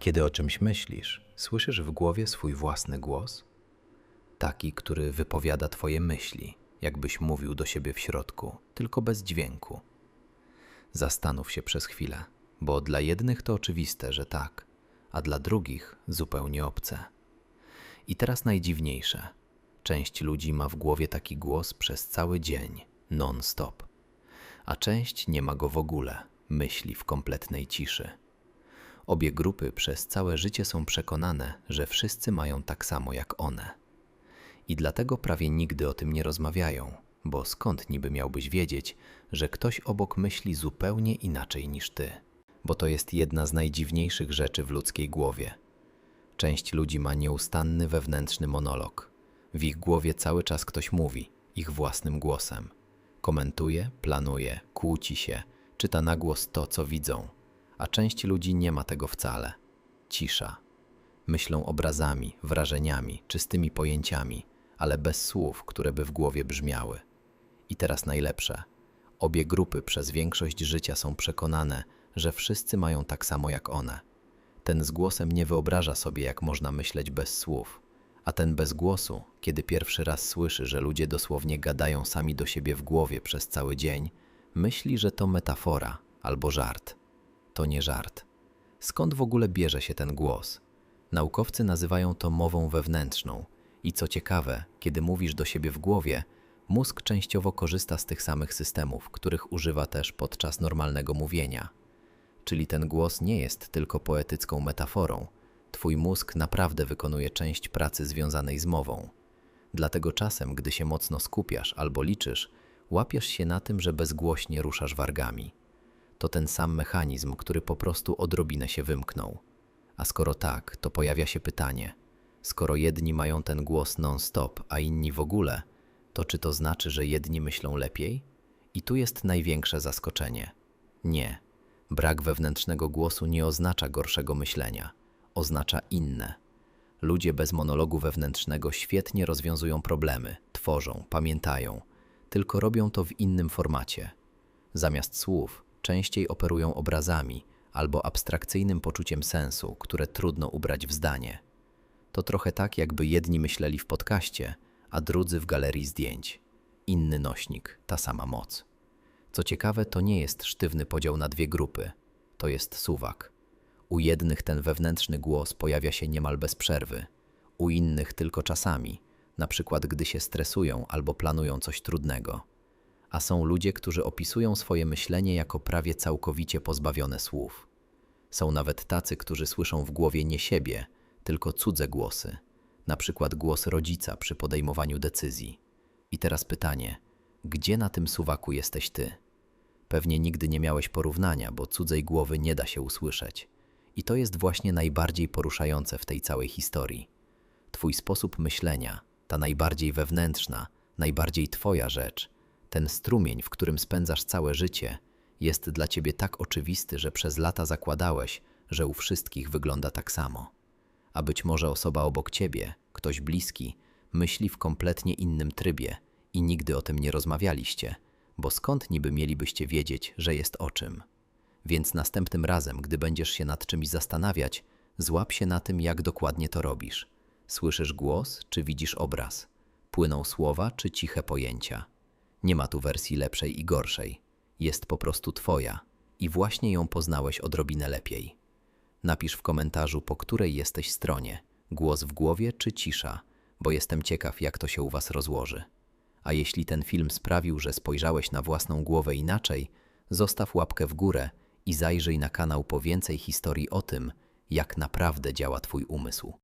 Kiedy o czymś myślisz, słyszysz w głowie swój własny głos? Taki, który wypowiada twoje myśli, jakbyś mówił do siebie w środku, tylko bez dźwięku. Zastanów się przez chwilę, bo dla jednych to oczywiste, że tak, a dla drugich zupełnie obce. I teraz najdziwniejsze. Część ludzi ma w głowie taki głos przez cały dzień, non-stop, a część nie ma go w ogóle, myśli w kompletnej ciszy. Obie grupy przez całe życie są przekonane, że wszyscy mają tak samo jak one. I dlatego prawie nigdy o tym nie rozmawiają, bo skąd niby miałbyś wiedzieć, że ktoś obok myśli zupełnie inaczej niż ty? Bo to jest jedna z najdziwniejszych rzeczy w ludzkiej głowie. Część ludzi ma nieustanny wewnętrzny monolog. W ich głowie cały czas ktoś mówi, ich własnym głosem. Komentuje, planuje, kłóci się, czyta na głos to, co widzą. A część ludzi nie ma tego wcale. Cisza. Myślą obrazami, wrażeniami, czystymi pojęciami, ale bez słów, które by w głowie brzmiały. I teraz najlepsze. Obie grupy przez większość życia są przekonane, że wszyscy mają tak samo jak one. Ten z głosem nie wyobraża sobie, jak można myśleć bez słów, a ten bez głosu, kiedy pierwszy raz słyszy, że ludzie dosłownie gadają sami do siebie w głowie przez cały dzień, myśli, że to metafora albo żart. To nie żart. Skąd w ogóle bierze się ten głos? Naukowcy nazywają to mową wewnętrzną i co ciekawe, kiedy mówisz do siebie w głowie, mózg częściowo korzysta z tych samych systemów, których używa też podczas normalnego mówienia. Czyli ten głos nie jest tylko poetycką metaforą. Twój mózg naprawdę wykonuje część pracy związanej z mową. Dlatego czasem, gdy się mocno skupiasz albo liczysz, łapiesz się na tym, że bezgłośnie ruszasz wargami. To ten sam mechanizm, który po prostu odrobinę się wymknął. A skoro tak, to pojawia się pytanie, skoro jedni mają ten głos non-stop, a inni w ogóle, to czy to znaczy, że jedni myślą lepiej? I tu jest największe zaskoczenie. Nie. Brak wewnętrznego głosu nie oznacza gorszego myślenia. Oznacza inne. Ludzie bez monologu wewnętrznego świetnie rozwiązują problemy, tworzą, pamiętają, tylko robią to w innym formacie. Zamiast słów częściej operują obrazami albo abstrakcyjnym poczuciem sensu, które trudno ubrać w zdanie. To trochę tak, jakby jedni myśleli w podcaście, a drudzy w galerii zdjęć. Inny nośnik, ta sama moc. Co ciekawe, to nie jest sztywny podział na dwie grupy. To jest suwak. U jednych ten wewnętrzny głos pojawia się niemal bez przerwy, u innych tylko czasami, na przykład gdy się stresują albo planują coś trudnego. A są ludzie, którzy opisują swoje myślenie jako prawie całkowicie pozbawione słów. Są nawet tacy, którzy słyszą w głowie nie siebie, tylko cudze głosy, na przykład głos rodzica przy podejmowaniu decyzji. I teraz pytanie, gdzie na tym suwaku jesteś ty? Pewnie nigdy nie miałeś porównania, bo cudzej głowy nie da się usłyszeć. I to jest właśnie najbardziej poruszające w tej całej historii. Twój sposób myślenia, ta najbardziej wewnętrzna, najbardziej twoja rzecz, ten strumień, w którym spędzasz całe życie, jest dla ciebie tak oczywisty, że przez lata zakładałeś, że u wszystkich wygląda tak samo. A być może osoba obok ciebie, ktoś bliski, myśli w kompletnie innym trybie i nigdy o tym nie rozmawialiście, bo skąd niby mielibyście wiedzieć, że jest o czym? Więc następnym razem, gdy będziesz się nad czymś zastanawiać, złap się na tym, jak dokładnie to robisz. Słyszysz głos, czy widzisz obraz? Płyną słowa, czy ciche pojęcia? Nie ma tu wersji lepszej i gorszej. Jest po prostu twoja i właśnie ją poznałeś odrobinę lepiej. Napisz w komentarzu, po której jesteś stronie, głos w głowie czy cisza, bo jestem ciekaw, jak to się u was rozłoży. A jeśli ten film sprawił, że spojrzałeś na własną głowę inaczej, zostaw łapkę w górę i zajrzyj na kanał po więcej historii o tym, jak naprawdę działa twój umysł.